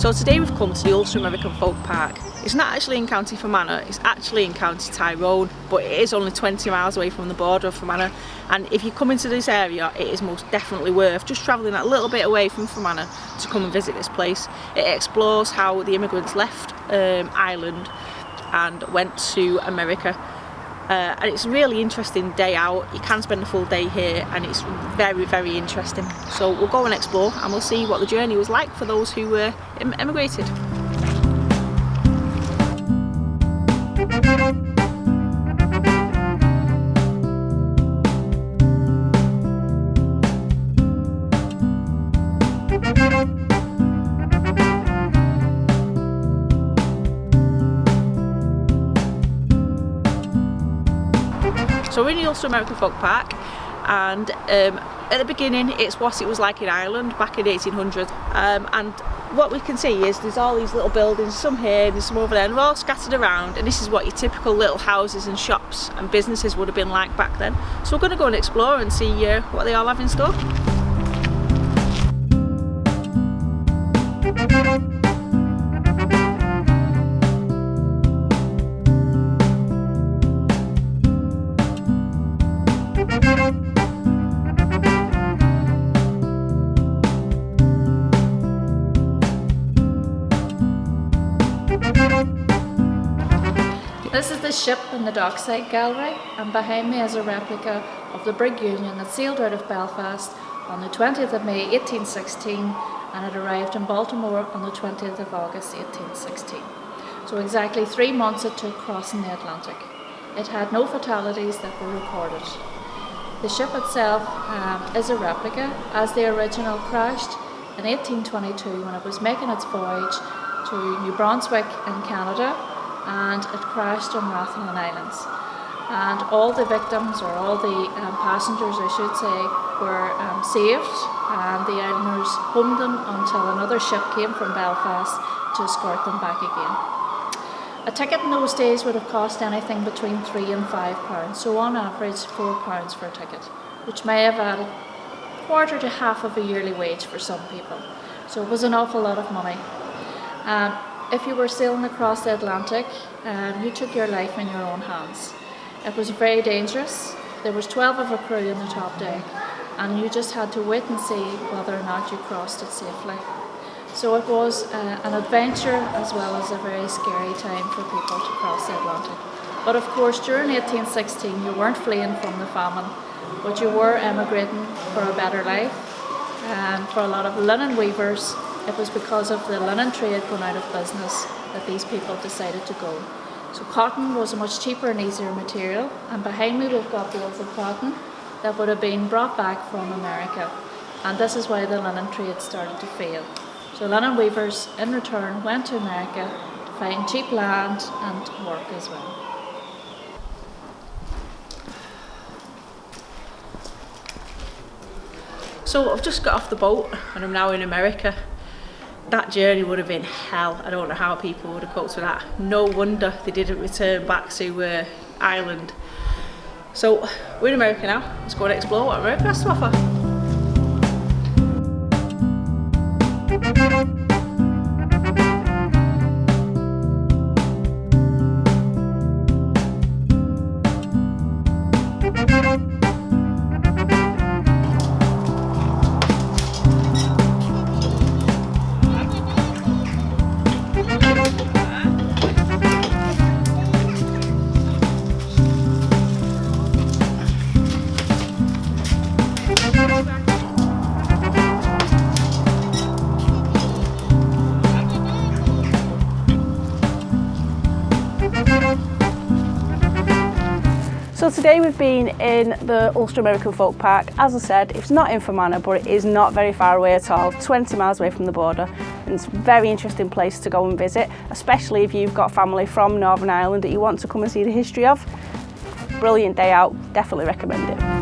So today we've come to the Ulster American Folk Park. It's not actually in County Fermanagh, it's actually in County Tyrone, but it is only 20 miles away from the border of Fermanagh. And if you come into this area, it is most definitely worth just travelling a little bit away from Fermanagh to come and visit this place. It explores how the immigrants left Ireland and went to America. And it's a really interesting day out. You can spend a full day here and it's very, very interesting. So we'll go and explore and we'll see what the journey was like for those who emigrated. So we're in the Ulster American Folk Park, and at the beginning it's what it was like in Ireland back in 1800, and what we can see is there's all these little buildings, some here and some over there, and they're all scattered around, and this is what your typical little houses and shops and businesses would have been like back then. So we're going to go and explore and see what they all have in store. This is the ship in the dockside gallery, and behind me is a replica of the brig Union that sailed out of Belfast on the 20th of May 1816 and it arrived in Baltimore on the 20th of August 1816. So exactly 3 months it took crossing the Atlantic. It had no fatalities that were recorded. The ship itself is a replica, as the original crashed in 1822 when it was making its voyage to New Brunswick in Canada, and it crashed on Rathlin Islands. And all the victims, or all the passengers I should say, were saved, and the islanders homed them until another ship came from Belfast to escort them back again. A ticket in those days would have cost anything between £3 and £5, so on average £4 for a ticket, which may have added quarter to half of a yearly wage for some people. So it was an awful lot of money. If you were sailing across the Atlantic, you took your life in your own hands. It was very dangerous. There was 12 of a crew in the top deck, and you just had to wait and see whether or not you crossed it safely. So it was an adventure as well as a very scary time for people to cross the Atlantic. But of course, during 1816, you weren't fleeing from the famine, but you were emigrating for a better life. For a lot of linen weavers, it was because of the linen trade going out of business that these people decided to go. So cotton was a much cheaper and easier material, and behind me we've got bales of cotton that would have been brought back from America, and this is why the linen trade started to fail. So linen weavers in return went to America to find cheap land and work as well. So I've just got off the boat and I'm now in America. That journey would have been hell. I don't know how people would have coped with that. No wonder they didn't return back to Ireland. So we're in America now. Let's go and explore what America has to offer. So today we've been in the Ulster American Folk Park. As I said, it's not in Fermanagh, but it is not very far away at all, 20 miles away from the border. And it's a very interesting place to go and visit, especially if you've got family from Northern Ireland that you want to come and see the history of. Brilliant day out, definitely recommend it.